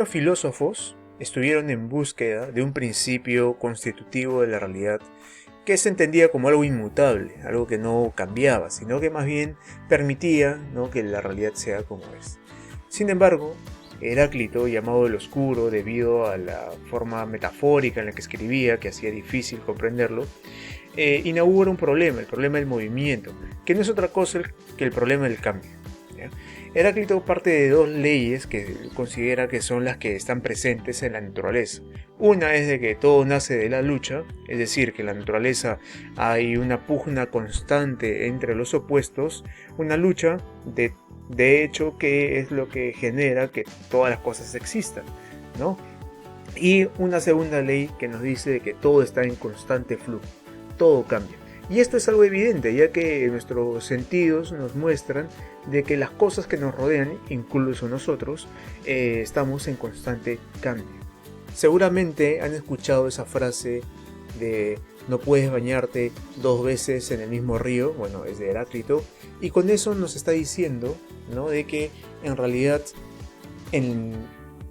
Los filósofos estuvieron en búsqueda de un principio constitutivo de la realidad que se entendía como algo inmutable, algo que no cambiaba, sino que más bien permitía, ¿no?, que la realidad sea como es. Sin embargo, Heráclito, llamado el Oscuro debido a la forma metafórica en la que escribía, que hacía difícil comprenderlo, inaugura un problema, el problema del movimiento, que no es otra cosa que el problema del cambio. ¿Ya? Heráclito parte de dos leyes que considera que son las que están presentes en la naturaleza. Una es de que todo nace de la lucha, es decir, que en la naturaleza hay una pugna constante entre los opuestos, una lucha de hecho que es lo que genera que todas las cosas existan, ¿no? Y una segunda ley que nos dice de que todo está en constante flujo, todo cambia. Y esto es algo evidente, ya que nuestros sentidos nos muestran de que las cosas que nos rodean, incluso nosotros, estamos en constante cambio. Seguramente han escuchado esa frase de no puedes bañarte dos veces en el mismo río, bueno, es de Heráclito, y con eso nos está diciendo, ¿no?, de que en realidad en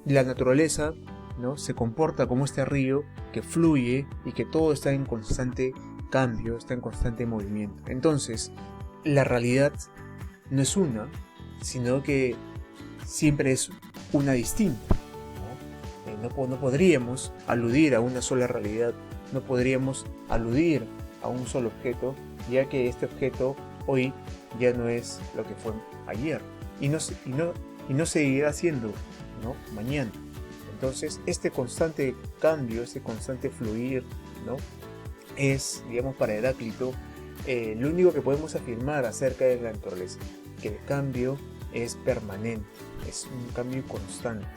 la naturaleza, ¿no?, se comporta como este río que fluye y que todo está en constante cambio, está en constante movimiento. Entonces, la realidad no es una, sino que siempre es una distinta, ¿no? No podríamos aludir a una sola realidad, no podríamos aludir a un solo objeto, ya que este objeto hoy ya no es lo que fue ayer y no seguirá siendo, ¿no?, mañana. Entonces, este constante cambio, este constante fluir, ¿no?, es, digamos, para Heráclito, lo único que podemos afirmar acerca de la naturaleza, que el cambio es permanente, es un cambio constante.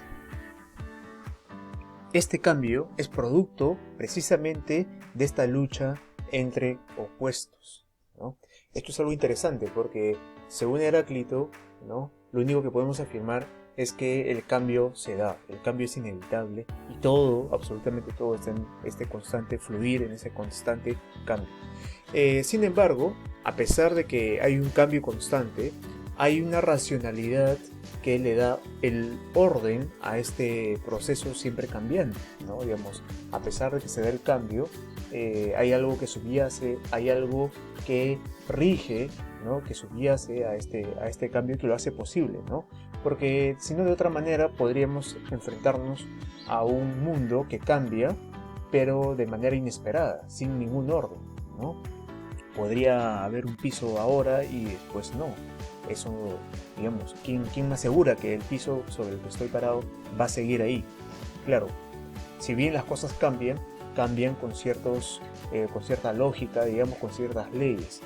Este cambio es producto precisamente de esta lucha entre opuestos, ¿no? Esto es algo interesante porque, según Heráclito, ¿no?, lo único que podemos afirmar es que el cambio se da, el cambio es inevitable y todo, absolutamente todo, está en este constante fluir, en ese constante cambio. Sin embargo, a pesar de que hay un cambio constante, hay una racionalidad que le da el orden a este proceso siempre cambiante, ¿no? Digamos, a pesar de que se da el cambio, hay algo que subyace, hay algo que rige, ¿no?, que subyace a este cambio, que lo hace posible, ¿no? Porque si no, de otra manera podríamos enfrentarnos a un mundo que cambia, pero de manera inesperada, sin ningún orden, ¿no? Podría haber un piso ahora y después no. Eso, digamos, ¿quién me asegura que el piso sobre el que estoy parado va a seguir ahí? Claro, si bien las cosas cambian con cierta lógica, digamos, con ciertas leyes.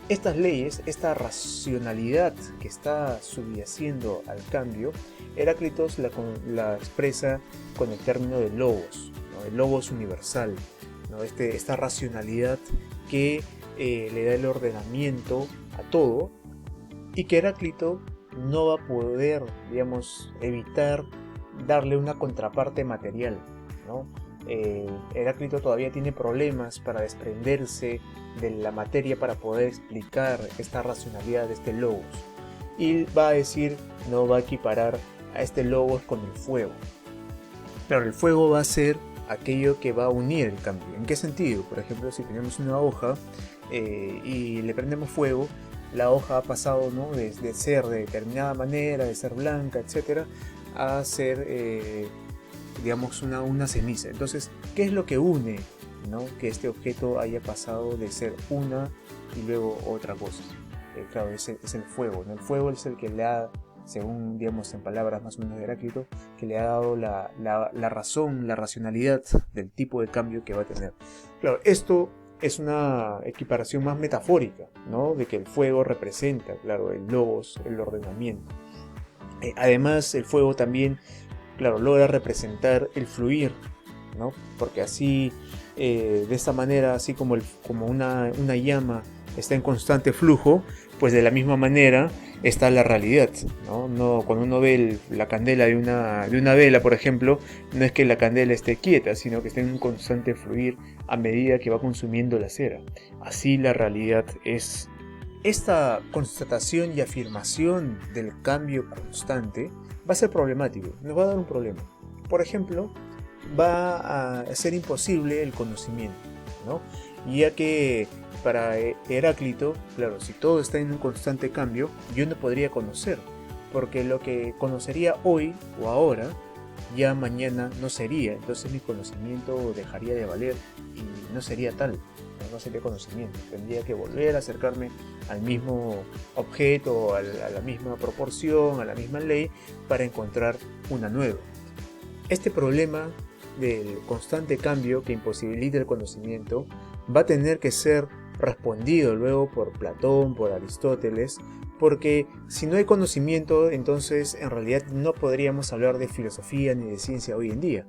Estas leyes, esta racionalidad que está subyaciendo al cambio, Heráclito la expresa con el término de logos, ¿no?, el logos universal, ¿no?, esta racionalidad que le da el ordenamiento a todo, y que Heráclito no va a poder, digamos, evitar darle una contraparte material, ¿no? Heráclito todavía tiene problemas para desprenderse de la materia para poder explicar esta racionalidad de este logos, y va a decir, no va a equiparar a este logos con el fuego. Claro, el fuego va a ser aquello que va a unir el cambio. ¿En qué sentido? Por ejemplo, si tenemos una hoja y le prendemos fuego, la hoja ha pasado, ¿no?, de ser de determinada manera, de ser blanca, etcétera, a ser, digamos, una ceniza. Entonces, ¿qué es lo que une, ¿no?, que este objeto haya pasado de ser una y luego otra cosa? Claro, es el fuego, ¿no? El fuego es el que le ha, según, digamos, en palabras más o menos de Heráclito, que le ha dado la razón, la racionalidad del tipo de cambio que va a tener. Claro, esto es una equiparación más metafórica, ¿no?, de que el fuego representa, claro, el logos, el ordenamiento. Además, el fuego también, claro, logra representar el fluir, ¿no?, porque así, de esta manera, así como una llama está en constante flujo, pues de la misma manera está la realidad, ¿no? Cuando uno ve la candela de una vela, por ejemplo, no es que la candela esté quieta, sino que está en un constante fluir a medida que va consumiendo la cera. Así la realidad es. Esta constatación y afirmación del cambio constante va a ser problemático, nos va a dar un problema. por ejemplo, va a ser imposible el conocimiento, ¿no? Ya que para Heráclito, claro, si todo está en un constante cambio, yo no podría conocer, porque lo que conocería hoy o ahora, ya mañana no sería, entonces mi conocimiento dejaría de valer y no sería tal, no sería conocimiento, tendría que volver a acercarme al mismo objeto, a la misma proporción, a la misma ley, para encontrar una nueva. Este problema del constante cambio que imposibilita el conocimiento va a tener que ser respondido luego por Platón, por Aristóteles, porque si no hay conocimiento, entonces en realidad no podríamos hablar de filosofía ni de ciencia hoy en día.